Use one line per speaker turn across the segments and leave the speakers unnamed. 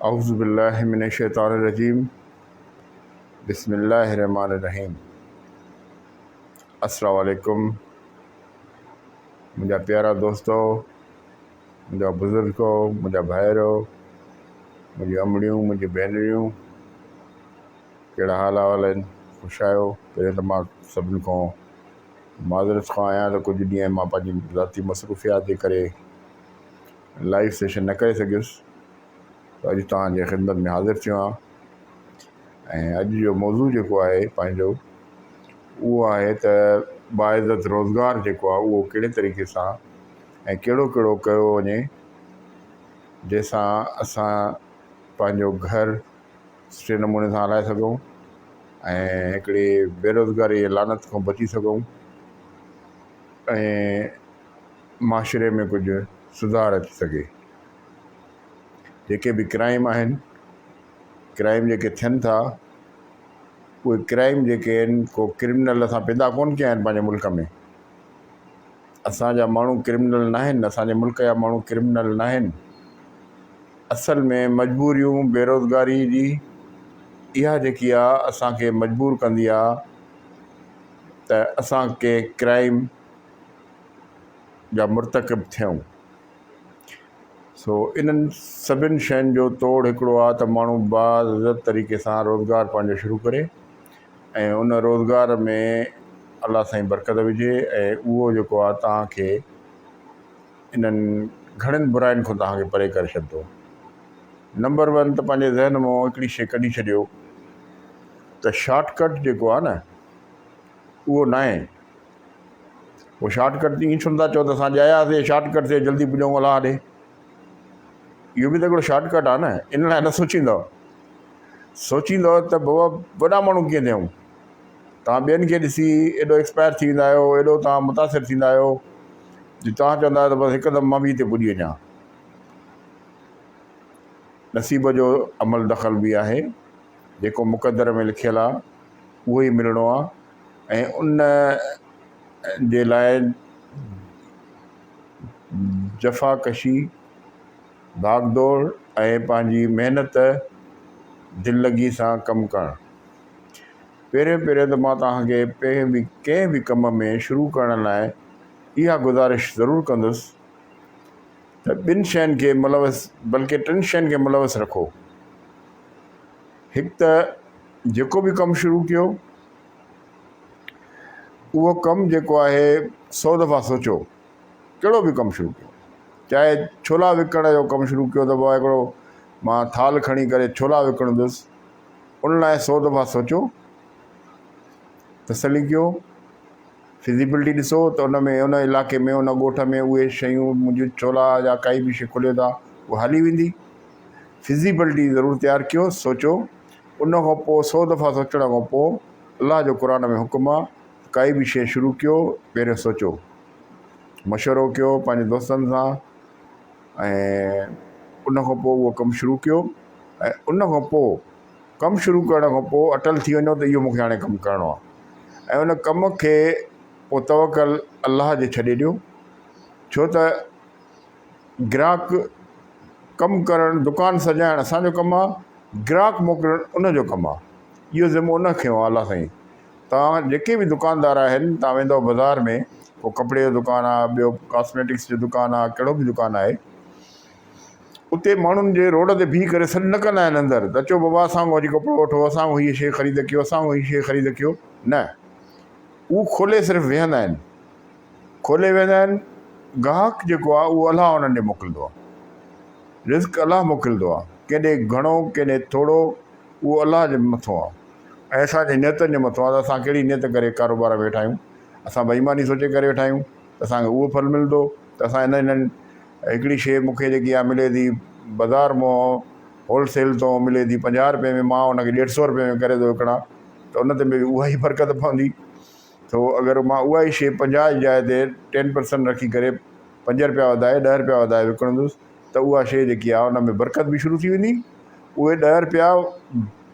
औज़ु बिल्लाहि मिनश शैतानिर रजीम बिस्मिल्लाहिर रहमानिर रहीम। अस्सलामु अलैकुम मुंहिंजा प्यारा दोस्तो, मुंहिंजा बुज़ुर्गो, मुंहिंजा भाइरो, मुंहिंजी अमड़ियूं, मुंहिंजी भेनरियूं, कहिड़ा हाल अहवाल आहिनि? ख़ुशि आहियो? पहिरियों त मां सभिनी खां माज़रत खां आहियां त कुझु ॾींहं मां पंहिंजी ज़ाती मसरूफ़ियात जे करे लाइव सेशन न करे सघियुसि, त अॼु तव्हांजे ख़िदमत में हाज़िर थियो आहियां। ऐं अॼु जो मौज़ू जेको आहे पंहिंजो उहो आहे त बाइज़त रोज़गार जेको आहे उहो कहिड़े तरीक़े सां ऐं कहिड़ो कहिड़ो कयो वञे जंहिंसां असां पंहिंजो घर सुठे नमूने सां हलाए सघूं ऐं हिकिड़ी बेरोज़गारी जे लानत खां बची सघूं ऐं माशरे में कुझु सुधार अची सघे। जेके बि क्राइम आहिनि, क्राइम जेके थियनि था, उहे क्राइम जेके आहिनि को क्रिमिनल असां पैदा कोन कया आहिनि पंहिंजे मुल्क में। असांजा माण्हू क्रिमिनल न आहिनि, असांजे मुल्क जा माण्हू क्रिमिनल न आहिनि। असल में मजबूरियूं, बेरोज़गारी जी इहा जेकी आहे असांखे मजबूर कंदी आहे त असां के क्राइम जा मुर्तकिब थियूं। सो इन्हनि सभिनि शयुनि जो तोड़ हिकिड़ो आहे त माण्हू बाइज़त तरीक़े सां रोज़गारु पंहिंजो शुरू करे ऐं उन रोज़गार में अलाह साईं बरकत विझे ऐं उहो जेको आहे तव्हांखे इन्हनि घणनि बुराइनि खां तव्हांखे परे करे छॾंदो। नंबर वन त पंहिंजे ज़हन मां हिकिड़ी शइ कढी छॾियो त शॉर्टकट जेको आहे न उहो न आहे। उहो शॉर्टकट ईअं छो था चओ त असां ॼायासीं शॉर्टकट ते जल्दी पुॼूं अलाह ॾे, इहो बि त हिकिड़ो शॉर्टकट आहे न। इन लाइ न सोचींदव त बाबा वॾा माण्हू कीअं थियूं। तव्हां ॿियनि खे ॾिसी एॾो एक्सपायर थी वेंदा आहियो, एॾो तव्हां मुतासिर थींदा आहियो जो तव्हां चवंदा आहियो त बसि हिकदमि मां बि हिते पुॼी वञा। नसीब जो अमल दख़ल बि आहे, जेको मुक़दर में लिखियलु आहे उहो ई मिलणो आहे ऐं उन जे लाइ जफ़ाकशी, भागदौड़ ऐं पंहिंजी महिनत दिललगी सां कमु करणु। पहिरियों त मां तव्हांखे कंहिं बि कम में शुरू करण लाइ इहा गुज़ारिश ज़रूरु कंदुसि त ॿिनि शयुनि खे मुलवस, बल्कि टिनि शयुनि खे मुलवस रखो। हिकु त जेको बि कमु शुरू कयो उहो कमु जेको आहे 100 दफ़ा सोचो। कहिड़ो बि कमु शुरू कयो, चाहे छोला विकण जो कमु शुरू कयो त पोइ हिकिड़ो मां थाल खणी करे छोला विकिणंदुसि, उन लाइ 100 दफ़ा सोचो, तसली कयो, फिज़िबिलिटी ॾिसो त उन में, उन इलाइक़े में, उन ॻोठ में उहे शयूं, मुंहिंजो छोला या काई बि शइ खुलियो था उहा हली वेंदी। फिज़िबिलिटी ज़रूरु तयारु कयो, सोचो। उन खां पोइ 100 दफ़ा सोचण खां पोइ अलाह जो क़ुर में हुकुम आहे काई बि शइ शुरू कयो पहिरियों सोचो, मशवरो कयो पंहिंजे दोस्तनि सां ऐं उन खां पोइ उहो कमु शुरू कयो। ऐं उन खां पोइ कमु शुरू करण खां पोइ अटल थी वञो त इहो मूंखे हाणे कमु करिणो आहे ऐं उन कम खे पोइ तवकल अलाह जे छॾे ॾियो। छो त ग्राहक कमु करणु, दुकानु सजाइणु असांजो कमु आहे, ग्राहक मोकिलणु उनजो कमु आहे। इहो ज़िमो उन खयो आहे अलाह साईं। तव्हां जेके बि दुकानदार आहिनि, तव्हां वेंदव बाज़ारि में, को कपिड़े जो दुकानु आहे, ॿियो कॉस्मेटिक्स जो दुकानु आहे, कहिड़ो बि दुकानु आहे, उते माण्हुनि जे रोड ते बीह करे सॾु न कंदा आहिनि अंदरि त अचो बाबा असांखो अची कपिड़ो वठो, असांखो हीअ शइ ख़रीद कयो, असांखो हीअ शइ ख़रीद कयो। न, उहे खोले सिर्फ़ु वेहंदा आहिनि, खोले वेंदा आहिनि। ग्राहक जेको आहे उहो अलाह उन्हनि ॾे मोकिलींदो आहे, रिस्क अलाह मोकिलींदो आहे, केॾे घणो केॾे थोरो उहो अलाह जे मथां आहे ऐं असांजे नियतनि जे मथां आहे त असां कहिड़ी नियत करे कारोबार में वेठा आहियूं। असां बेईमानी सोचे करे वेठा आहियूं त असांखे उहो फल मिलंदो, त असां इन्हनि हिकिड़ी शइ मूंखे जेकी आहे मिले थी बाज़ारि मां होलसेल तां मिले थी 50 रुपए में, मां उनखे 150 रुपए में करे थो विकिणां, त उन ते बि उहा ई बरकत पवंदी। तो अगरि मां उहा ई शइ 50 जी जाइ ते 10% रखी करे 5 रुपया वधाए 10 रुपया वधाए विकिणंदुसि त उहा शइ जेकी आहे उन में बरकत बि शुरू थी वेंदी। उहे 10 रुपया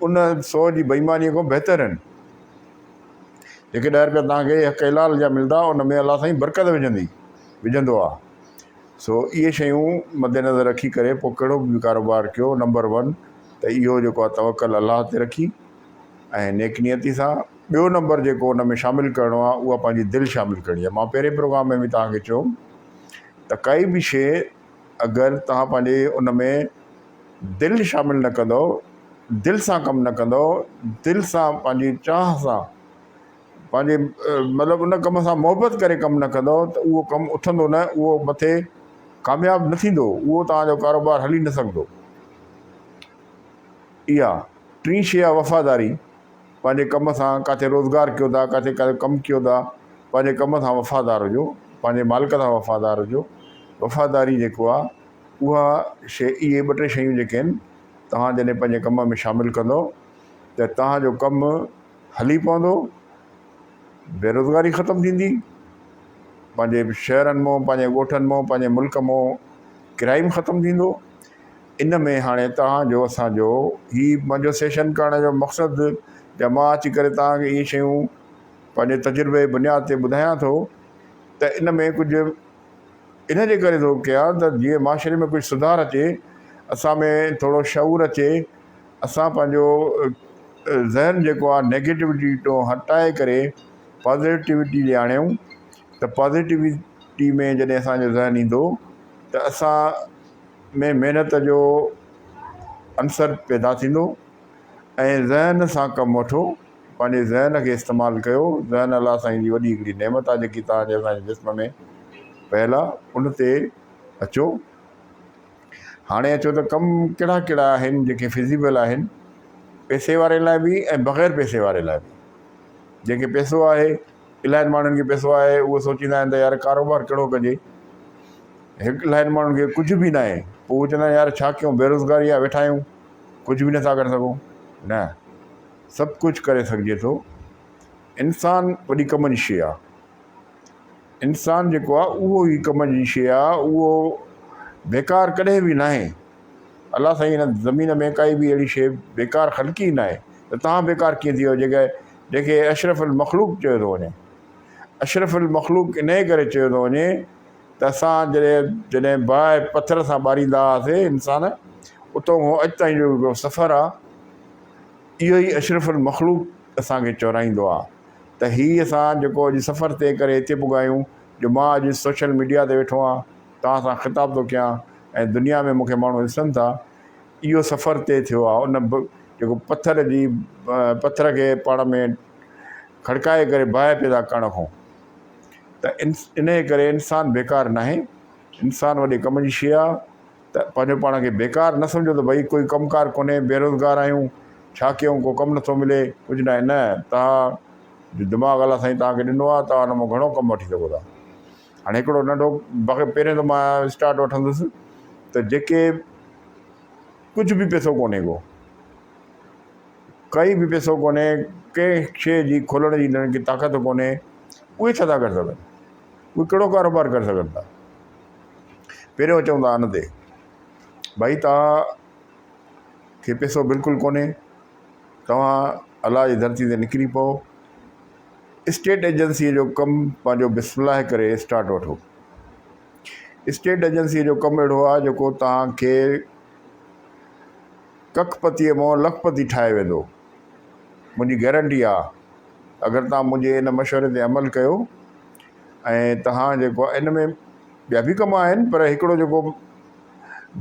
उन 100 जी बेईमानीअ खां बहितर आहिनि। जेके 10 रुपया तव्हांखे हक़ हलाल जा मिलंदा, उन में अलाह साईं बरकत विझंदो आहे। सो इहे शयूं मद्देनज़र रखी करे पोइ कहिड़ो बि कारोबार कयो, नंबर 1 त इहो जेको आहे तवकल अलाह ते रखी ऐं नेकनियती सां। ॿियो नंबर जेको उन में शामिलु करिणो आहे उहा पंहिंजी दिलि शामिलु करणी आहे। मां पहिरें प्रोग्राम में बि तव्हांखे चयो त काई बि शइ अगरि तव्हां पंहिंजे उन में दिलि शामिलु न कंदव, दिलि सां कमु न कंदव, दिलि सां पंहिंजी चाह सां पंहिंजे मतिलबु उन कम सां मोहबत करे कमु न कंदव त उहो कमु उथंदो न, उहो मथे कामयाबु न थींदो, उहो तव्हांजो कारोबार हली न सघंदो। इहा टी शइ आहे वफ़ादारी। पंहिंजे कम सां किथे रोज़गारु कयो था, किथे कमु कयो था, पंहिंजे कम सां वफ़ादार हुजो, पंहिंजे मालिक सां वफ़ादार हुजो। वफ़ादारी जेको आहे उहा शइ, इहे 2-3 शयूं जेके आहिनि तव्हां जॾहिं पंहिंजे कम में शामिलु कंदव त तव्हांजो कमु हली पवंदो, बेरोज़गारी ख़तमु थींदी, पंहिंजे शहरनि मां, पंहिंजे ॻोठनि मां, पंहिंजे मुल्क मां क्राइम ख़तमु थींदो। इन में हाणे तव्हांजो असांजो मुंहिंजो सेशन करण जो मक़सदु या मां अची करे तव्हांखे इहे शयूं पंहिंजे तजुर्बे जी बुनियाद ते ॿुधायां थो त इन में कुझु इन जे करे थो कयां त जीअं माशरे में कुझु सुधार अचे, असां में थोरो शऊर अचे, असां पंहिंजो ज़हन जेको आहे नेगेटिविटी तो हटाए करे पॉज़िटिविटी ॾे आणियूं। त पॉज़िटिविटी में जॾहिं असांजो ज़हन ईंदो त असां में महिनत जो अंसर पैदा थींदो ऐं ज़हन सां कमु वठो, पंहिंजे ज़हन खे इस्तेमालु कयो। ज़हन अलाह साईं जी वॾी हिकिड़ी नेमत आहे जेकी तव्हांजे असांजे जिस्म में पयल आहे, उन ते अचो। हाणे अचो त कमु कहिड़ा कहिड़ा आहिनि जेके फिज़िबल आहिनि, पैसे वारे लाइ बि ऐं बग़ैर पैसे वारे लाइ बि। जंहिंखे पैसो आहे, इलाही माण्हुनि खे पैसो आहे, उहे सोचींदा आहिनि त यार कारोबार कहिड़ो कजे। इलाही माण्हुनि खे कुझु बि न आहे, पोइ उहे चवंदा आहिनि यार छा कयूं, बेरोज़गारी आहे, वेठा आहियूं, कुझु बि नथा करे सघूं। न, सभु कुझु करे सघिजे थो। इंसानु वॾी कम जी शइ आहे। इंसानु जेको आहे उहो ई कम जी शइ आहे, उहो बेकार कॾहिं बि न आहे। अलाह साईं हिन ज़मीन में काई बि अहिड़ी शइ बेकार ख़लकी न आहे। त तव्हां बेकार कीअं थी वियो जंहिंखे अशरफुल मख़लूक चयो थो वञे। अशरफुल मख़लूक इन करे चयो थो वञे त असां जॾहिं बाहि पथर सां ॿारींदा हुआसीं इंसान, उतां खां अॼु ताईं जो सफ़र आहे, इहो ई अशरफुल मख़लूक असांखे चौराईंदो आहे त हीअ असां जेको अॼु सफ़र तइ करे हिते पुॻा आहियूं, जो मां अॼु सोशल मीडिया ते वेठो आहियां, तव्हां सां ख़िताब थो कयां ऐं दुनिया में मूंखे माण्हू ॾिसनि था, इहो सफ़र तइ थियो आहे उन जेको पथर खे पाण में खड़काए करे बाहि पैदा करण खां। त इन करे इंसानु बेकार न आहे। इंसानु वॾे कम जी शइ आहे। त पंहिंजो पाण खे बेकार न सम्झो त भई कोई कमुकार कोन्हे, बेरोज़गार आहियूं, छा कयूं, को कमु नथो मिले, कुझु न आहे। न, तव्हां दिमाग़ु अलाह साईं तव्हांखे ॾिनो आहे, तव्हां हुन मां घणो कमु वठी सघो था। हाणे हिकिड़ो नंढो पहिरें त मां स्टार्ट वठंदुसि त जेके कुझु बि पैसो कोन्हे, को काई बि पैसो कोन्हे, कंहिं शइ जी खोलण जी हिननि खे ताक़त कोन्हे, उहे छा था करे सघनि? उहे कहिड़ो कारोबार करे सघनि था? पहिरियों चवंदा हिन ते भई तव्हांखे पैसो बिल्कुलु कोन्हे, तव्हां अलाह जी धरती ते निकिरी पओ, स्टेट एजेंसीअ जो कमु पंहिंजो बिस्मिल्लाह करे स्टार्ट वठो। स्टेट एजेंसीअ जो कमु अहिड़ो आहे जेको तव्हांखे कखपतीअ मां लखपती ठाहे वेंदो। मुंहिंजी गारंटी आहे, अगरि तव्हां मुंहिंजे हिन मशवरे ते अमल कयो ऐं तव्हां जेको आहे, इन में ॿिया बि कम आहिनि, पर हिकिड़ो जेको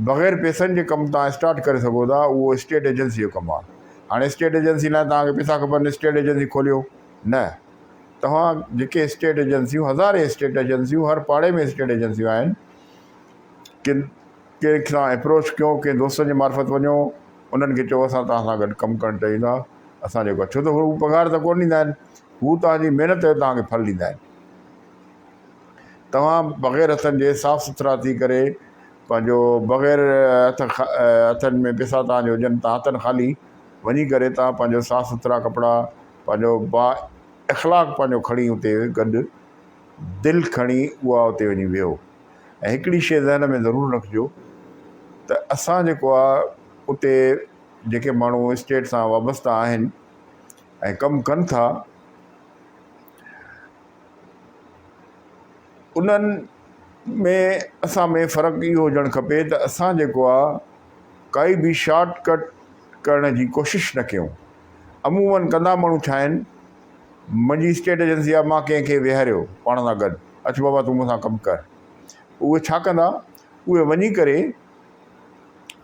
बग़ैर पैसनि जे कमु तव्हां स्टार्ट करे सघो था, उहो स्टेट एजेंसी जो कमु आहे। हाणे स्टेट एजेंसी लाइ तव्हांखे पैसा खपनि, स्टेट एजेंसी खोलियो न। तव्हां जेके स्टेट एजेंसियूं, हज़ारे स्टेट एजेंसियूं, हर पाड़े में स्टेट एजेंसियूं आहिनि, कंहिं सां अप्रोच कयो, कंहिं दोस्तनि जे मार्फत वञो, उन्हनि खे चओ असां तव्हां सां गॾु कमु करणु चाहींदा, असां जेको आहे, छो त हू पघार त कोन ॾींदा आहिनि, हू तव्हांजी महिनत जो तव्हांखे फल ॾींदा आहिनि। तव्हां बग़ैर हथनि जे साफ़ सुथरा थी करे, पंहिंजो बग़ैर हथनि में पैसा तव्हांजो हुजनि, तव्हां हथनि ख़ाली वञी करे तव्हां पंहिंजो साफ़ सुथरा कपिड़ा, पंहिंजो इख़लाक़ पंहिंजो खणी उते गॾु, दिलि खणी उहा उते वञी वियो। ऐं हिकिड़ी शइ ज़हन में ज़रूरु रखिजो त असां जेको आहे उते जेके माण्हू स्टेट सां वाबस्ता आहिनि ऐं कमु कनि था, उन्हनि में असां में फ़र्क़ु इहो हुजणु खपे त असां जेको आहे काई बि शॉर्टकट करण जी कोशिशि न कयूं। अमूमन कंदा माण्हू छा आहिनि, मुंहिंजी स्टेट एजेंसी आहे, मां कंहिंखे विहारियो पाण सां गॾु, अचु बाबा तूं मूंसां कमु कर। उहे छा कंदा, उहे वञी करे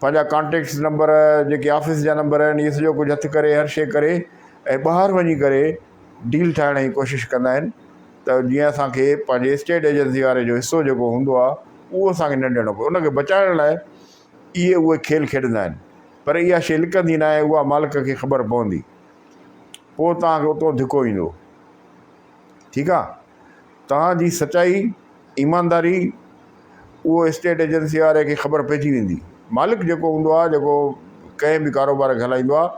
पंहिंजा कॉन्टेक्ट्स नंबर, जेके ऑफिस जा नंबर आहिनि, इहे सॼो कुझु हथु करे, हर शइ करे, ऐं ॿाहिरि वञी करे डील ठाहिण जी कोशिशि कंदा आहिनि त जीअं असांखे पंहिंजे स्टेट एजेंसी वारे जो हिसो जेको हूंदो आहे उहो असांखे न ॾियणो पए। उनखे बचाइण लाइ उहे खेल खेॾंदा आहिनि, पर इहा शइ लिकंदी न आहे, उहा मालिक खे ख़बर पवंदी, पोइ तव्हांखे उतो धिको ईंदो। ठीकु आहे, तव्हांजी सचाई, ईमानदारी उहो स्टेट एजेंसी वारे खे ख़बर पइजी वेंदी। मालिक जेको हूंदो आहे, जेको कंहिं बि कारोबार खे हलाईंदो आहे,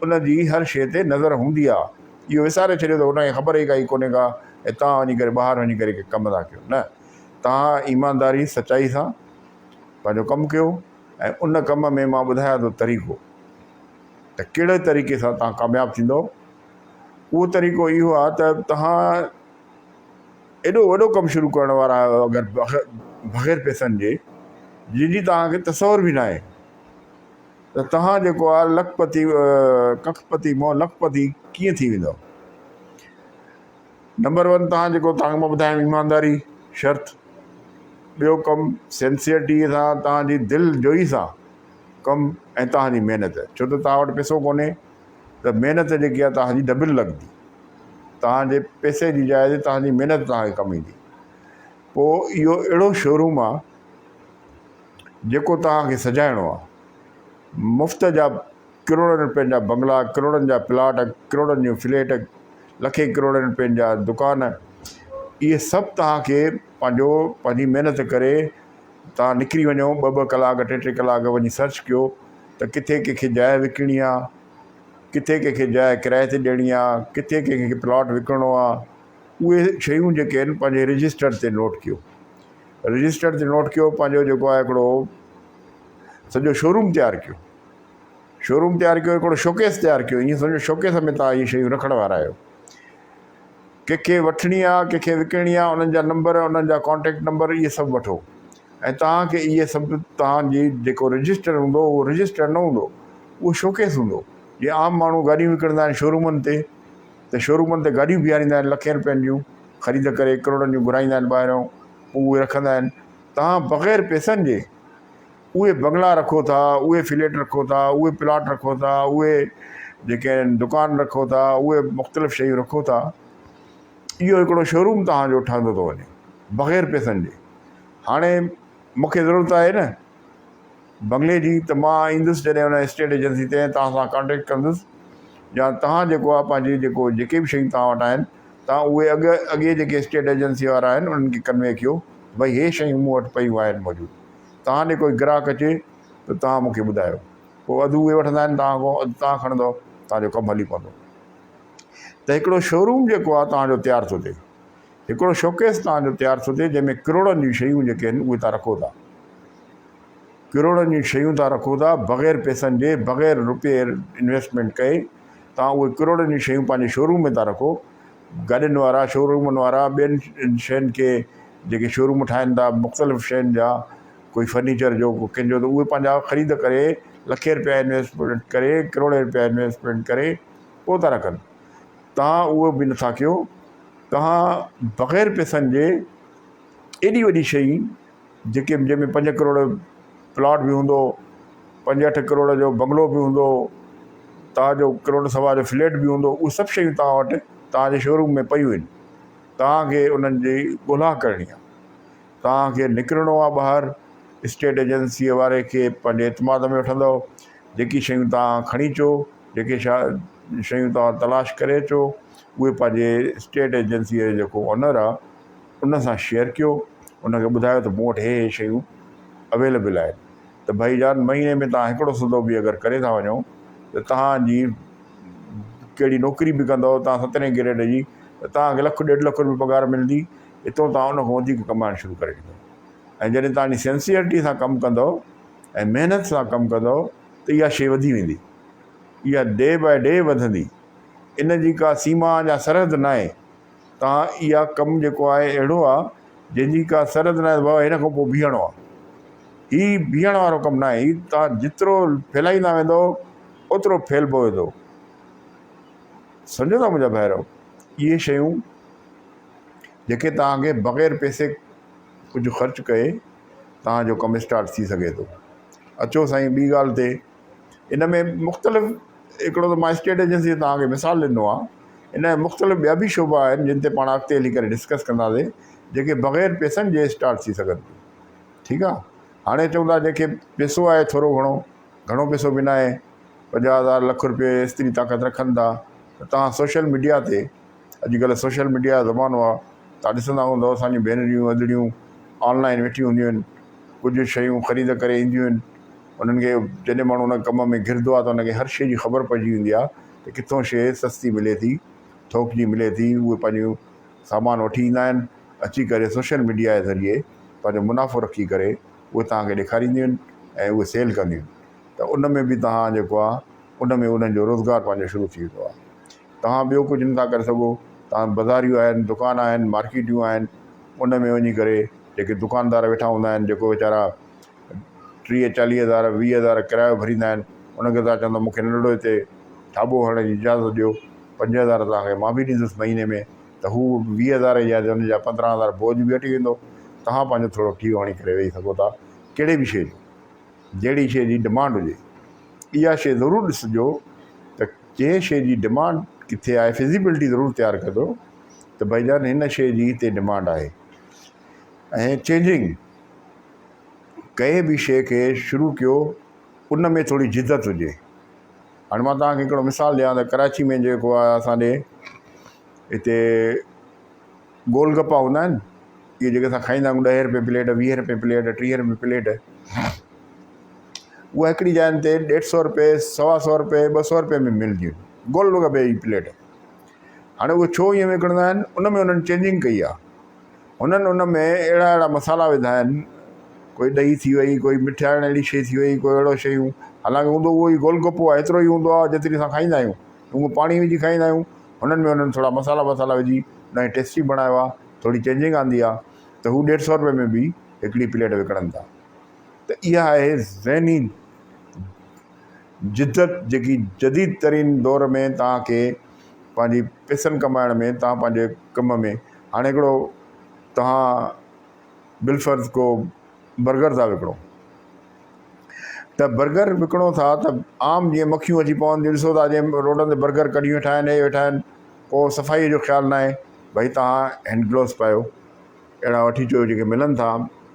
उनजी हर शइ ते नज़र हूंदी आहे। इहो विसारे छॾियो त उनखे ख़बर ई काई कोन्हे का, ऐं तव्हां वञी करे ॿाहिरि वञी करे कमु था कयो। न, तव्हां ईमानदारी सचाई सां पंहिंजो कमु कयो, ऐं उन कम में मां ॿुधायां थो तरीक़ो त कहिड़े तरीक़े सां तव्हां कामयाबु थींदो। उहो तरीक़ो इहो आहे त तव्हां एॾो वॾो कमु शुरू करण वारा आहियो अगरि बग़ैर पैसनि जे, जंहिंजी तव्हांखे तसवुर बि न आहे, त तव्हां जेको आहे लखपति कखपति मों लखपति कीअं थी वेंदो। नंबर 1, तव्हां जेको तव्हांखे मां ॿुधायां, ईमानदारी शर्त। ॿियो कमु सिंसियरिटीअ सां, तव्हांजी दिलि जोई सां कमु, ऐं तव्हांजी महिनत। छो त तव्हां वटि पैसो कोन्हे त महिनत जेकी आहे तव्हांजी डबल लॻंदी। तव्हांजे पैसे जी जाइ ते तव्हांजी महिनत तव्हांखे कमु ईंदी। पोइ इहो अहिड़ो शोरूम आहे जेको तव्हांखे सजाइणो आहे। मुफ़्त जा करोड़नि रुपयनि जा बंगला, करोड़नि जा प्लाट, करोड़नि जूं फ्लैट, लखे करोड़नि रुपयनि जा दुकान, इहे सभु तव्हांखे पंहिंजी महिनत करे तव्हां निकिरी वञो, 2-2 कलाक 3-3 कलाक वञी सर्च कयो त किथे कंहिंखे जाइ विकिणी आहे, किथे कंहिंखे जाइ किराए ते ॾियणी आहे, किथे कंहिंखे प्लॉट विकिणणो आहे। उहे शयूं जेके आहिनि पंहिंजे रजिस्टर ते नोट कयो। रजिस्टर ते नोट कयो, पंहिंजो जेको आहे हिकिड़ो सॼो शोरूम तयारु कयो। शोरूम तयारु कयो, हिकिड़ो शोकेस तयारु कयो। ईअं सम्झो शोकेस में तव्हां इहे शयूं रखण वारा आहियो। कंहिंखे वठणी आहे, कंहिंखे विकिणणी आहे, उन्हनि जा नंबर, उन्हनि जा कॉन्टेक्ट नंबर, इहे सभु वठो। ऐं तव्हांखे इहे सभु तव्हांजी जेको रजिस्टर हूंदो, उहो रजिस्टर न हूंदो, उहो शोकेस हूंदो। जीअं आम माण्हू गाॾियूं विकिणंदा आहिनि शोरूमनि ते, त शोरूमनि ते गाॾियूं बीहारींदा आहिनि लखे रुपयनि जूं, ख़रीद करे करोड़नि जूं घुराईंदा आहिनि ॿाहिरों, पोइ उहे रखंदा आहिनि। तव्हां बग़ैर पैसनि जे उहे बंगला रखो था, उहे फ्लैट रखो था, उहे प्लॉट रखो था, उहे जेके आहिनि दुकान रखो था, उहे मुख़्तलिफ़ शयूं रखो था। इहो हिकिड़ो शोरूम तव्हांजो ठहंदो थो वञे बग़ैर पैसनि जे। हाणे मूंखे ज़रूरत आहे न बंगले जी, त मां ईंदुसि जॾहिं हुन स्टेट एजेंसी ते, तव्हां सां कॉन्टेक्ट कंदुसि, या तव्हां जेको आहे पंहिंजी जेके बि शयूं तव्हां वटि आहिनि, तव्हां उहे अॻे जेके स्टेट एजेंसी वारा आहिनि उन्हनि खे कन्वे कयो, भई इहे शयूं मूं वटि पयूं आहिनि मौजूदु। तव्हां ॾे कोई ग्राहक अचे त तव्हां मूंखे ॿुधायो। पोइ अधु उहे वठंदा आहिनि तव्हां खां, अधु तव्हां खणंदव, तव्हांजो कमु हली पवंदो। त हिकिड़ो शोरूम जेको आहे तव्हांजो तयारु थो थिए, हिकिड़ो शोकेस तव्हांजो तयारु थो थिए, जंहिंमें करोड़नि जूं शयूं जेके आहिनि उहे तव्हां रखो था। करोड़नि जूं शयूं तव्हां रखो था बग़ैर पैसनि जे, बग़ैर रुपए इन्वेस्टमेंट कए। तव्हां उहे करोड़नि जूं शयूं पंहिंजे शोरूम में था रखो। गाॾियुनि वारा, शोरूमनि वारा ॿियनि शयुनि खे जेके शोरूम ठाहिनि था मुख़्तलिफ़ शयुनि जा, कोई फर्नीचर जो, को कंहिंजो, त उहे पंहिंजा ख़रीद करे लखे रुपया इन्वेस्टमेंट करे, करोड़े रुपया इन्वेस्टमेंट करे पोइ था रखनि। तव्हां उहो बि नथा कयो। तव्हां बग़ैर पैसनि जे एॾी वॾी शइ जंहिंमें 5 करोड़ प्लॉट बि हूंदो, 5-8 करोड़ जो बंगलो बि हूंदो, तव्हांजो 1 करोड़ सवा जो फ्लैट बि हूंदो, उहे सभु शयूं तव्हां वटि तव्हांजे शोरूम में पयूं आहिनि। तव्हांखे उन्हनि जी ॻोल्हा करणी आहे। तव्हांखे निकिरणो आहे ॿाहिरि, स्टेट एजेंसीअ वारे खे पंहिंजे एतमाद में वठंदव। जेकी शयूं तव्हां खणी अचो, जेके शयूं तव्हां तलाश करे अचो, उहे पंहिंजे स्टेट एजेंसीअ जो जेको ऑनर आहे उन सां शेयर कयो। उनखे ॿुधायो त मूं वटि हे शयूं अवेलेबल आहिनि। त भाई जान, महीने में तव्हां हिकिड़ो सौदो बि अगरि करे था वञो, त तव्हांजी कहिड़ी नौकिरी बि कंदव तव्हां 17 ग्रेड जी, त तव्हांखे 1-1.5 लख रुपये पघार मिलंदी। हितां तव्हां उन खां वधीक कमाइणु शुरू करे ॾींदव। ऐं जॾहिं तव्हांजी सिंसियरिटी सां कमु कंदव ऐं महिनत सां कमु कंदव, त इहा शइ वधी वेंदी। इहा डे बाय डे वधंदी। इन जी का सीमा या सरहद न आहे। तव्हां इहा कमु जेको आहे अहिड़ो आहे जंहिंजी का सरहद न आहे बाबा हिन खां पोइ बीहणो आहे। हीउ बीहण वारो कमु न आहे, हीउ तव्हां जेतिरो फैलाईंदा वेंदो ओतिरो फैलिबो वेंदो। सम्झो था मुंहिंजा भाइरो, इहे शयूं जेके तव्हांखे बग़ैर पैसे कुझु ख़र्चु कए तव्हांजो कमु स्टार्ट थी सघे थो। अचो साईं ॿी ॻाल्हि ते, इन में मुख़्तलिफ़ हिकिड़ो त मां स्टेट एजेंसी तव्हांखे मिसाल ॾिनो आहे, इन में मुख़्तलिफ़ ॿिया बि शोबा आहिनि जिन ते पाण अॻिते हली करे डिस्कस कंदासीं, जेके बग़ैर पैसनि जे स्टार्ट थी सघनि। ठीकु आहे, हाणे चऊं था जेके पैसो आहे थोरो घणो पैसो बि न आहे, 50,000 लख रुपये स्त्री ताक़त रखनि था, त तव्हां सोशल मीडिया ते, अॼुकल्ह सोशल मीडिया जो ज़मानो आहे, तव्हां ॾिसंदा हूंदव असांजी भेनरियूं वधड़ियूं ऑनलाइन वेठियूं हूंदियूं आहिनि, कुझु शयूं ख़रीद करे ईंदियूं आहिनि। उन्हनि खे जॾहिं माण्हू उन कम में घिरंदो आहे त उनखे हर शइ जी ख़बर पइजी वेंदी आहे त किथां शइ सस्ती मिले थी, थोक जी मिले थी। उहे पंहिंजो सामान वठी ईंदा आहिनि, अची करे सोशल मीडिया जे ज़रिए पंहिंजो मुनाफ़ो रखी करे उहे तव्हांखे ॾेखारींदियूं आहिनि ऐं उहे सेल कंदियूं आहिनि। त उन में बि तव्हां जेको आहे उन में उन्हनि जो रोज़गारु पंहिंजो शुरू थी वेंदो आहे। तव्हां ॿियो कुझु नथा करे सघो, तव्हां बाज़ारियूं आहिनि, दुकान आहिनि, मार्केटियूं आहिनि, उन में वञी करे जेके दुकानदार वेठा हूंदा आहिनि, जेको वीचारा 30-40,000 20,000 किरायो भरींदा आहिनि, उनखे तव्हां चवंदा मूंखे नंढड़ो हिते ठाॿो हणण जी इजाज़त ॾियो, 5,000 तव्हांखे मां बि ॾींदुसि महीने में, त हू 20,000 या हुनजा 15,000 बोझ बि वठी वेंदो। तव्हां पंहिंजो थोरो ठीकु हणी करे वेही सघो था। कहिड़े बि शइ जो, जहिड़ी शइ जी डिमांड हुजे, इहा शइ ज़रूरु ॾिसिजो त जंहिं शइ जी डिमांड किथे आहे, फिज़िबिलिटी ज़रूरु तयारु कजो त भईजान हिन शइ जी हिते डिमांड आहे। ऐं चेंजिंग कंहिं बि शइ खे शुरू कयो उन में थोरी जिदत हुजे। हाणे मां तव्हांखे हिकिड़ो मिसाल ॾियां त कराची में जेको आहे असांजे हिते गोलगप्पा हूंदा आहिनि, इहे जेके असां खाईंदा आहियूं 10 रुपए प्लेट, 20 रुपए प्लेट, 30 रुपए प्लेट, उहा हिकिड़ी जाइनि ते 150 रुपए, 125 रुपए, 200 रुपए में मिलंदियूं आहिनि गोलगप्पे जी प्लेट। हाणे उहे छो ईअं विकिणंदा आहिनि? उन में उन्हनि चेंजिंग कई आहे, हुननि उन में अहिड़ा मसाला विधा आहिनि, कोई ॾही थी वई, कोई मिठाइण अहिड़ी शइ थी वई, कोई अहिड़ो शयूं, हालांकि हूंदो उहो ई गोलगप्पो आहे, एतिरो ई हूंदो आहे जेतिरी असां खाईंदा आहियूं, उहो पाणी विझी खाईंदा आहियूं। हुननि में उन्हनि थोरा मसाला विझी उनखे टेस्टी बणायो आहे, थोरी चेंजिंग आंदी आहे, त हू 150 रुपए में बि हिकिड़ी प्लेट विकिणनि था। त इहा आहे ज़हनी जिदत जेकी जदीद तरीन दौर में तव्हांखे पंहिंजी पैसनि कमाइण में, तव्हां पंहिंजे कम में। हाणे हिकिड़ो तव्हां बिलफर्ज़ को बर्गर था विकिणो, त बर्गर विकिणो था त आम जीअं मक्खियूं अची पवनि, ॾिसो था जीअं रोडनि ते बर्गर कढी वेठा आहिनि, हे वेठा आहिनि, को सफ़ाईअ जो ख़्यालु न आहे। भई तव्हां हैंड ग्लोव्स पायो, अहिड़ा वठी अचो जेके मिलनि था,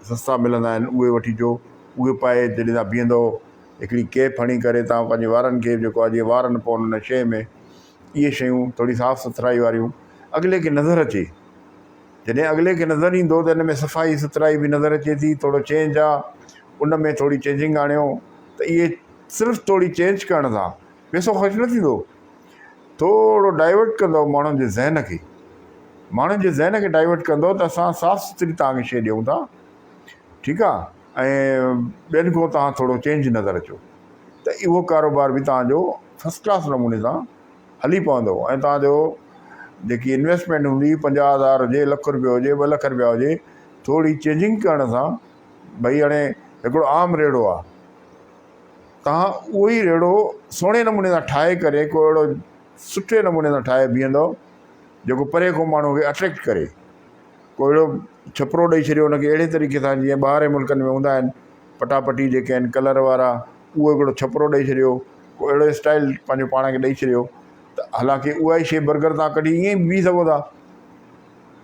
सस्ता मिलंदा आहिनि, उहे वठी अचो, उहे पाए जॾहिं तव्हां बीहंदो, हिकिड़ी कैप हणी करे तव्हां पंहिंजे वारनि खे जेको आहे जीअं वार न पवनि उन शइ में, इहे शयूं थोरी साफ़ु सुथराई वारियूं, अॻिले खे नज़र अचे। जॾहिं अॻिले खे नज़र ईंदो त हिन में सफ़ाई सुथराई बि नज़र अचे थी, थोरो चेंज आहे, उन में थोरी चेंजिंग आणियो, त इहे सिर्फ़ु थोरी चेंज करण सां पैसो ख़र्च न थींदो, थोरो डाइवर्ट कंदो माण्हुनि जे ज़हन खे, माण्हुनि जे ज़हन खे डाइवर्ट कंदो त असां साफ़ु सुथरी तव्हांखे शइ ॾियूं था, ठीकु आहे, ऐं ॿियनि खां तव्हां थोरो चेंज नज़र अचो, त इहो कारोबार बि तव्हांजो फस्ट क्लास नमूने सां हली पवंदो। ऐं तव्हांजो जेकी इन्वेस्टमेंट हूंदी 50,000 हुजे, लख रुपयो हुजे, 2 लख रुपया हुजे, थोरी चेंजिंग करण सां, भई हाणे हिकिड़ो आम रेड़ो आहे, तव्हां उहो ई रेड़ो सुहिणे नमूने सां ठाहे करे, को अहिड़ो सुठे नमूने सां ठाहे बीहंदो जेको परे खां माण्हू खे अट्रैक्ट करे, को अहिड़ो छपिरो ॾेई छॾियो हुनखे अहिड़े तरीक़े सां जीअं ॿाहिरि मुल्कनि में हूंदा आहिनि पटापटी जेके आहिनि कलर वारा, उहो हिकिड़ो छपिरो ॾेई छॾियो, को अहिड़ो स्टाइल पंहिंजो पाण खे ॾेई छॾियो, त हालांकि उहा ई शइ बर्गर तव्हां कढी ईअं ई बीह सघो था,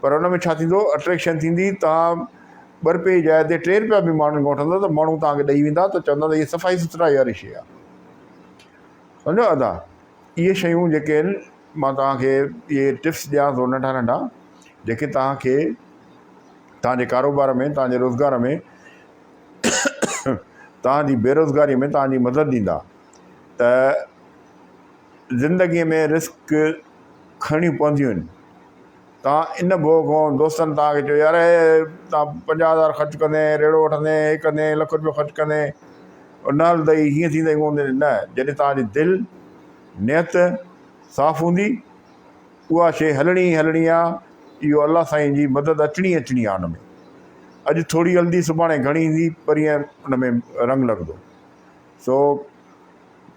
पर हुन में छा थींदो, अट्रैक्शन थींदी, तव्हां 2 रुपए जी जाइ ते 3 रुपया बि माण्हुनि खां वठंदो त माण्हू तव्हांखे ॾेई वेंदा, त चवंदा त इहा सफ़ाई सुथराई वारी शइ आहे। सम्झो अदा, इहे शयूं जेके आहिनि मां तव्हांखे इहे टिप्स ॾियां थो नंढा नंढा, जेके तव्हांखे तव्हांजे कारोबार में, तव्हांजे रोज़गार में, तव्हांजी बेरोज़गारी में तव्हांजी मदद ॾींदा। त ज़िंदगीअ में रिस्क खणियूं पवंदियूं आहिनि। तव्हां इन भोग खां दोस्तनि तव्हांखे चयो यार तव्हां 50,000 ख़र्चु कंदे, रेड़ो वठंदे, हे कंदे, लख रुपयो ख़र्चु कंदे, न हलंदई, हीअं थींदई, हूअं न, जॾहिं तव्हांजी दिलि नियत साफ़ु हूंदी, उहा शइ हलणी हलणी आहे, इहो अलाह साईं जी मदद अचणी आहे हुन में। अॼु थोरी हल्दी सुभाणे घणी ईंदी परीहं उन में रंग लॻंदो। सो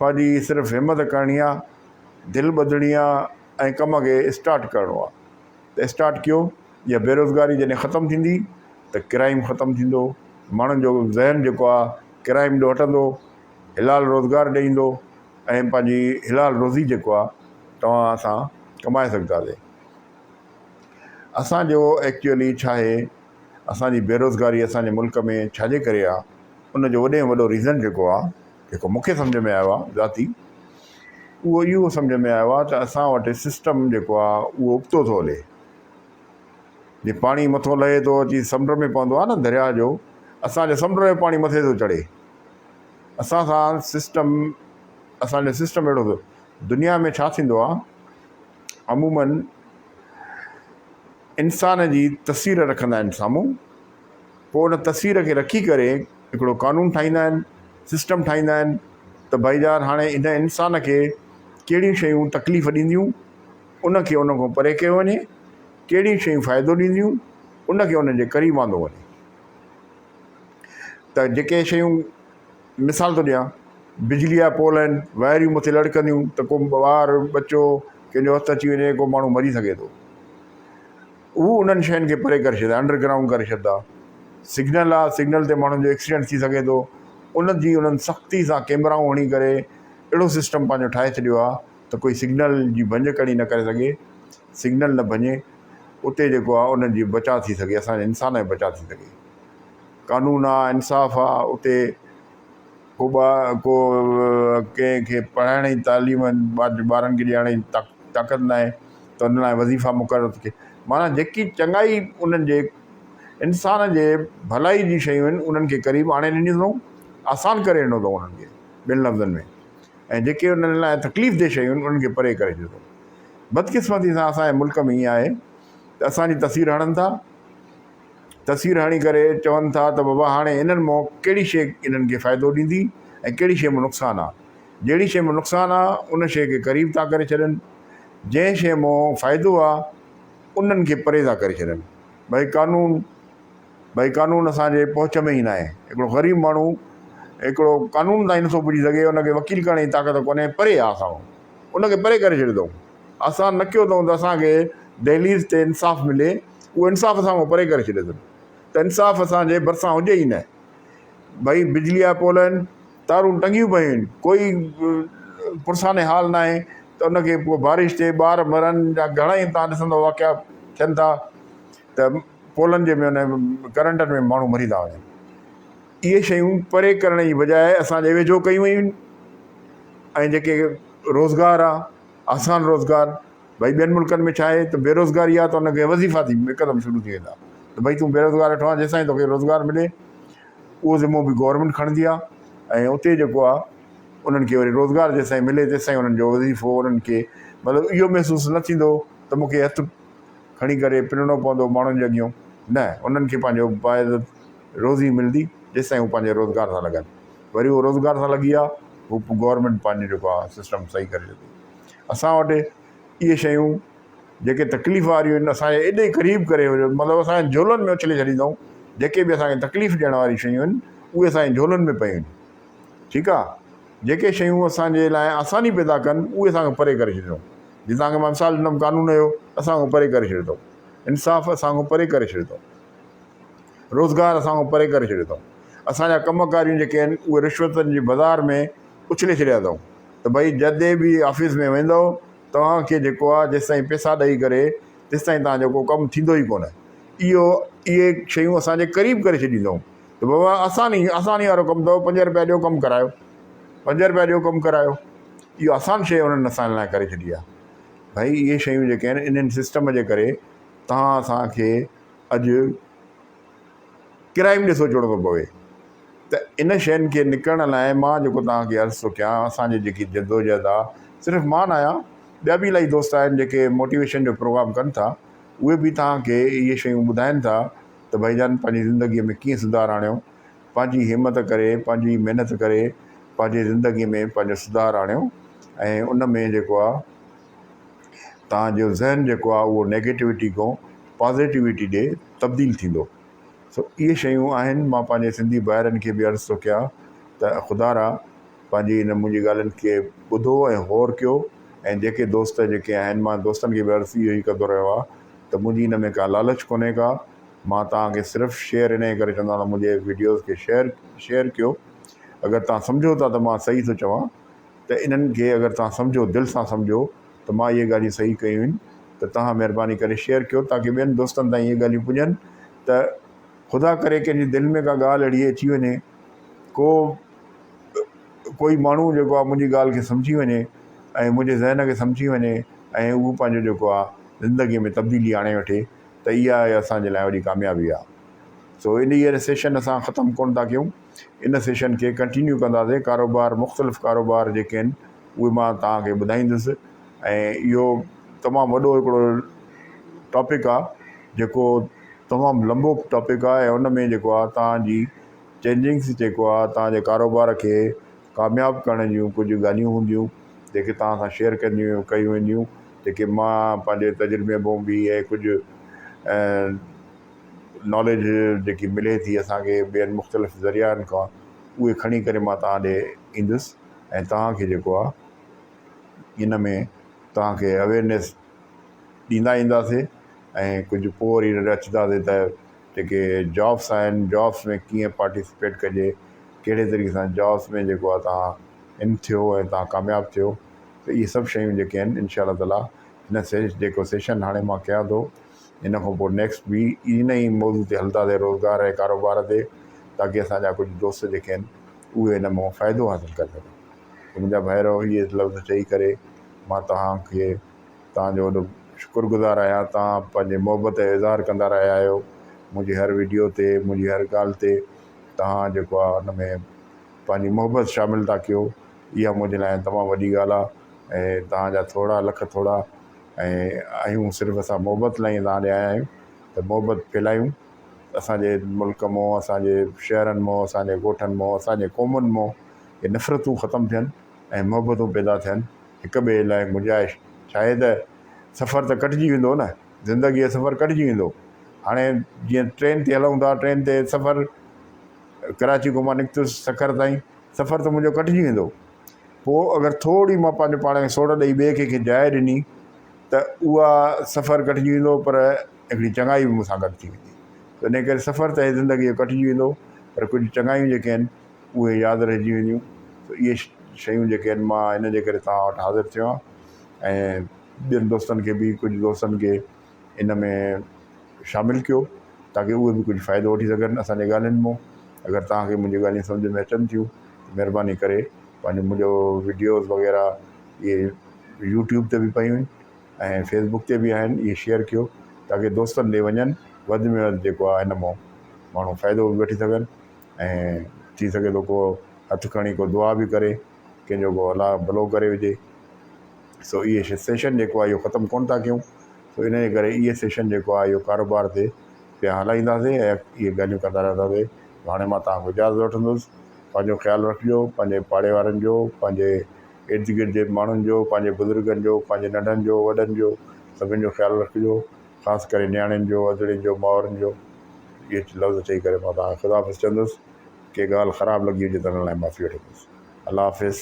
पंहिंजी सिर्फ़ु हिमत करणी आहे, दिलि ॿधणी आहे ऐं कम खे स्टार्ट करिणो आहे। त स्टार्ट कयो। इहा बेरोज़गारी जॾहिं ख़तमु थींदी त क्राइम ख़तमु थींदो, माण्हुनि जो ज़हन जेको आहे क्राइम ॾों हटंदो, हिलाल रोज़गार ॾींदो ऐं पंहिंजी हिलाल रोज़ी जेको आहे असां कमाए सघंदासीं। असांजो एक्चुअली छा आहे, असांजी बेरोज़गारी असांजे मुल्क में छाजे करे आहे, उनजो वॾे में वॾो रीज़न जेको आहे, जेको मूंखे सम्झ में आयो आहे ज़ाती, उहो इहो सम्झ में आयो आहे त असां वटि सिस्टम जेको आहे उहो उबतो थो हले। जीअं पाणी मथो लहे थो अची समुंड में पवंदो आहे न दरिया जो, असांजे समुंड जो पाणी मथे थो चढ़े। असां सां असांजो सिस्टम अहिड़ो थो। दुनिया में छा थींदो आहे, अमूमन इंसान जी तस्वीर रखंदा आहिनि साम्हूं, पोइ उन तस्वीर खे रखी करे हिकिड़ो कानून ठाहींदा आहिनि, सिस्टम ठाहींदा आहिनि त भाईजान हाणे इन इंसान खे कहिड़ियूं शयूं तकलीफ़ ॾींदियूं उनखे उन खां परे कयो वञे, कहिड़ियूं शयूं फ़ाइदो ॾींदियूं उनखे उन जे क़रीब आंदो वञे। त जेके शयूं, मिसाल थो ॾियां, बिजली जा पोल आहिनि, वायरियूं मथे लड़कंदियूं त को ॿार बच्चो कंहिंजो हथु अची वञे, को माण्हू मरी सघे थो, उहो उन्हनि शयुनि खे परे करे छॾींदा, अंडरग्राउंड करे छॾींदा। सिग्नल आहे, सिग्नल ते माण्हुनि जो एक्सीडेंट थी सघे थो, उन्हनि सख़्ती सां कैमराऊं हणी करे अहिड़ो सिस्टम पंहिंजो ठाहे छॾियो आहे त कोई सिग्नल जी भंज कड़ी न करे सघे, सिग्नल न भञे, उते जेको आहे उन्हनि जी बचाव थी सघे, असांजे इंसान जो बचाव थी सघे। कानून आहे, इंसाफ़ आहे, उते को कंहिंखे पढ़ाइण जी तालीम ॿारनि खे ॾियण जी ताक़त न आहे त उन लाइ वज़ीफ़ा मुक़ररु थिए। माना जेकी चङाई उन्हनि जे इंसान जे भलाई जी शयूं आहिनि उन्हनि खे क़रीब आणे ॾिनियूं अथऊं, आसान करे ॾिनो अथऊं उन्हनि खे ॿिनि लफ़्ज़नि में, ऐं जेके उन्हनि लाइ तकलीफ़ दे शयूं आहिनि उन्हनि खे परे करे छॾियो अथऊं। बदकिस्मती सां असांजे मुल्क में ईअं आहे त असांजी तस्वीर हणनि था, तस्वीर हणी करे चवनि था त बाबा हाणे इन्हनि मां कहिड़ी शइ इन्हनि खे फ़ाइदो ॾींदी ऐं कहिड़ी शइ में नुक़सानु आहे। जहिड़ी शइ में नुक़सानु आहे उन शइ खे क़रीब था करे छॾनि, जंहिं शइ मां फ़ाइदो आहे उन्हनि खे परे था करे छॾनि। भई कानून असांजे पहुच में ई न आहे। हिकिड़ो ग़रीब माण्हू हिकिड़ो कानून ताईं नथो पुॼी सघे, उनखे वकील करण जी ताक़त कोन्हे, परे आहे असां उनखे परे करे छॾियो अथऊं। आसान न कयो अथऊं त असांखे दहलीज़ ते इंसाफ़ मिले, उहो इंसाफ़ असां परे करे छॾियो अथनि। त इंसाफ़ असांजे भरिसां हुजे ई न। भई बिजली जा पोल आहिनि, तारूं टंगियूं पयूं आहिनि, कोई पुरसाने हाल न आहे त उनखे पोइ बारिश थिए, ॿार मरनि, या घणेई तव्हां ॾिसंदव वाक़िया थियनि था त पोलनि जे में उन करंटनि में माण्हू मरी था वञनि। इहे शयूं परे करण जी बजाए असांजे वेझो कयूं वयूं आहिनि। ऐं जेके रोज़गार आहे, आसान रोज़गार, भई ॿियनि मुल्कनि में छा आहे त बेरोज़गारी आहे त उनखे वज़ीफ़ा थी हिकदमि शुरू थी वेंदा त भई तूं बेरोज़गार वेठो आहे, जेसिताईं तोखे रोज़गार मिले उहो ज़िमो बि गवर्नमेंट खणंदी आहे। ऐं उते जेको आहे उन्हनि खे वरी रोज़गार जेसिताईं मिले तेसिताईं उन्हनि जो वज़ीफ़ो उन्हनि खे मतिलबु इहो महसूसु न थींदो त मूंखे हथु खणी करे पिणणो पवंदो माण्हुनि जे अॻियां, न, उन्हनि खे पंहिंजो बाइज़त रोज़ी मिलंदी जेसिताईं हू पंहिंजे रोज़गार सां लॻनि। वरी उहो रोज़गार सां लॻी आहे, हू गवर्नमेंट पंहिंजो जेको आहे सिस्टम सही करे छॾंदी। असां वटि इहे शयूं जेके तकलीफ़ वारियूं आहिनि असांजे एॾे क़रीब करे, मतिलबु असांजे झोलनि में उछले छॾींदऊं। जेके बि असांखे तकलीफ़ ॾियण वारियूं शयूं आहिनि उहे असांजे झोलनि में पयूं आहिनि। ठीकु आहे, जेके शयूं असांजे लाइ आसानी पैदा कनि उहे असांखे परे करे छॾियऊं। जीअं तव्हांखे मां मिसाल ॾिनमि कानून जो, असांखां परे करे छॾियो अथऊं। इंसाफ़ असांखां परे करे छॾियो अथऊं। रोज़गार असांखां परे करे छॾियो अथऊं। असांजा कमकारियूं जेके आहिनि उहे रिश्वतनि जे बाज़ार में उछले छॾिया अथऊं त भई जॾहिं बि ऑफिस में वेंदव तव्हांखे जेको आहे जेसिताईं पैसा ॾेई करे तेसिताईं तव्हांजो को कमु थींदो ई कोन्हे। इहे शयूं असांजे क़रीब करे छॾींदऊं त बाबा आसानी वारो कमु अथव, 5 रुपया ॾियो कमु करायो, 5 रुपया ॾियो कमु करायो। इहो आसान शइ उन्हनि असां लाइ करे छॾी आहे। भई इहे शयूं जेके आहिनि इन्हनि सिस्टम जे करे तव्हां असांखे अॼु क्राइम ॾे सोचणो थो पवे। त इन शयुनि खे निकिरण लाइ मां जेको तव्हांखे अर्ज़ु थो कयां, असांजी जेकी जदोजहद आहे, सिर्फ़ु मां न आहियां, ॿिया बि इलाही दोस्त आहिनि जेके मोटिवेशन जो प्रोग्राम कनि था, उहे बि तव्हांखे इहे शयूं ॿुधाइनि था त भाईजान पंहिंजी ज़िंदगीअ में कीअं सुधार आणियो, पंहिंजी हिमत करे, पंहिंजी महिनत करे पंहिंजी ज़िंदगीअ में पंहिंजो सुधार आणियो। ऐं उन में जेको आहे तव्हांजो ज़हन जेको आहे उहो नेगेटिविटी खां पॉज़िटिविटी ॾे तब्दील थींदो। सो इहे शयूं आहिनि। मां पंहिंजे सिंधी भाइरनि खे बि अर्ज़ु थो कयां त ख़ुदारा पंहिंजी हिन मुंहिंजी ॻाल्हियुनि खे ॿुधो ऐं गौर कयो। ऐं जेके दोस्त जेके आहिनि, मां दोस्तनि खे बि अर्ज़ु इहो ई कंदो रहियो आहे त मुंहिंजी हिन में का लालच कोन्हे का। मां तव्हांखे सिर्फ़ु शेयर इन करे चवंदो आहियां मुंहिंजे वीडियोज़ खे शेयर कयो। अगरि तव्हां सम्झो था त मां सही थो चवां त इन्हनि खे अगरि तव्हां सम्झो, दिलि सां सम्झो त मां इहे ॻाल्हियूं सही कयूं आहिनि, त तव्हां महिरबानी करे शेयर कयो ताकी ॿियनि दोस्तनि ताईं इहे ॻाल्हियूं पुॼनि। त ख़ुदा करे कंहिंजी दिलि में का ॻाल्हि अहिड़ी अची वञे, कोई माण्हू जेको आहे मुंहिंजी ॻाल्हि खे सम्झी वञे ऐं मुंहिंजे ज़हन खे सम्झी वञे ऐं उहो पंहिंजो जेको आहे ज़िंदगीअ में तब्दीली आणे वठे, त इहा असांजे लाइ वॾी कामयाबी आहे। सो इन सेशन असां ख़तमु कोन था कयूं, इन सेशन खे कंटिन्यू कंदासीं। कारोबार, मुख़्तलिफ़ कारोबार जेके आहिनि उहे मां तव्हांखे ॿुधाईंदुसि। ऐं इहो तमामु वॾो हिकिड़ो टॉपिक आहे जेको तमामु लंबो टॉपिक आहे ऐं उन में जेको आहे तव्हांजी चेंजिंग्स जेको आहे तव्हांजे कारोबार खे कामयाबु करण जूं कुझु ॻाल्हियूं हूंदियूं जेके तव्हां सां शेयर कयूं वेंदियूं, जेके मां पंहिंजे तजुर्बे मां बि ऐं कुझु नॉलेज जेकी मिले थी असांखे ॿियनि मुख़्तलिफ़ ज़रियानि खां, उहे खणी करे मां तव्हां ॾे ईंदुसि ऐं तव्हांखे जेको आहे इन में तव्हांखे अवेयरनेस ॾींदा ईंदासीं। ऐं कुझु पोइ वरी अचंदासीं त जेके जॉब्स आहिनि, जॉब्स में कीअं पार्टिसिपेट कजे, कहिड़े तरीक़े सां जॉब्स में जेको आहे तव्हां इन थियो ऐं तव्हां कामयाबु थियो। त इहे सभु शयूं जेके आहिनि इनशा ताला हिन जेको सेशन हाणे मां कयां थो, इन खां पोइ नेक्स्ट बि इन ई मौज़ू ते हलंदासीं, रोज़गार ऐं कारोबार ते, ताकी असांजा कुझु दोस्त जेके आहिनि उहे इन मां फ़ाइदो हासिलु करे सघनि। मुंहिंजा भाइरो इहे लफ़्ज़ चई करे मां तव्हांखे तव्हांजो वॾो शुक्रगुज़ार आहियां। तव्हां पंहिंजे मोहबत जो इज़हार कंदा रहिया आहियो मुंहिंजी हर वीडियो ते, मुंहिंजी हर ॻाल्हि ते तव्हां जेको आहे हुन में पंहिंजी मोहबत शामिलु था कयो। इहा मुंहिंजे लाइ तमामु वॾी ॻाल्हि आहे। ऐं तव्हांजा थोरा लख थोरा ऐं आहियूं सिर्फ़ु असां मोहबत लाइ तव्हां ॾे आया आहियूं, त मोहबत फैलायूं असांजे मुल्क मां, असांजे शहरनि मां, असांजे ॻोठनि मां, असांजे क़ौमुनि मां इहे नफ़रतूं ख़तमु थियनि ऐं मोहबतूं पैदा थियनि हिक ॿिए लाइ गुंजाइश। छाहे त सफ़र त कटिजी वेंदो न, ज़िंदगीअ जो सफ़र कटिजी वेंदो। हाणे जीअं ट्रेन ते हलूं था, ट्रेन ते सफ़र कराची खां मां निकितुसि सखर ताईं, सफ़र त मुंहिंजो कटिजी वेंदो। पोइ अगरि थोरी मां पंहिंजे पाण खे सोड़ ॾेई ॿिए कंहिंखे जाइ ॾिनी त उहा सफ़र कटिजी वेंदो, पर हिकिड़ी चङाई बि मूंसां गॾु थी वेंदी। त इन करे सफ़र त ज़िंदगीअ जो कटिजी वेंदो, पर कुझु चङायूं जेके आहिनि उहे यादि रहिजी वेंदियूं। त इहे शयूं जेके आहिनि मां इन जे करे तव्हां वटि हाज़िर थियो आहियां। ऐं ॿियनि दोस्तनि खे बि, कुझु दोस्तनि खे इन में शामिलु कयो ताकी उहे बि कुझु फ़ाइदो वठी सघनि असांजे ॻाल्हियुनि मां। अगरि तव्हांखे मुंहिंजी ॻाल्हियूं सम्झ में अचनि थियूं त महिरबानी करे पंहिंजो मुंहिंजो वीडियोज़ वग़ैरह इहे यूट्यूब ते बि पयूं आहिनि ऐं फेसबुक ते बि आहिनि, इहे शेयर कयो ताकी दोस्तनि ॾे वञनि, वधि में वधि जेको आहे हिन मां माण्हू फ़ाइदो बि वठी सघनि। ऐं थी सघे थो को हथु खणी को दुआ बि करे, कंहिंजो को अलाह भलो करे विझे। सो इहे सेशन जेको आहे इहो ख़तमु कोन था कयूं। सो इन जे करे इहे सेशन जेको आहे इहो कारोबार ते पिया हलाईंदासीं ऐं इहे ॻाल्हियूं कंदा रहंदासीं। हाणे मां तव्हांखो इजाज़त वठंदुसि। पंहिंजो ख़्यालु रखिजो, पंहिंजे पाड़े वारनि जो, पंहिंजे इर्द गिर्द जे माण्हुनि जो, पंहिंजे बुज़ुर्गनि जो, पंहिंजे नंढनि जो, वॾनि जो, सभिनि जो ख़्यालु रखिजो, ख़ासि करे नियाणियुनि जो, अदड़ियुनि जो, माउरनि जो। इहे लफ़्ज़ चई करे मां तव्हांखे ख़ुदा हाफ़िज़ चवंदुसि। के ॻाल्हि ख़राबु लॻी हुजे त हुन लाइ माफ़ी वठंदुसि। अल्लाह हाफ़िज़।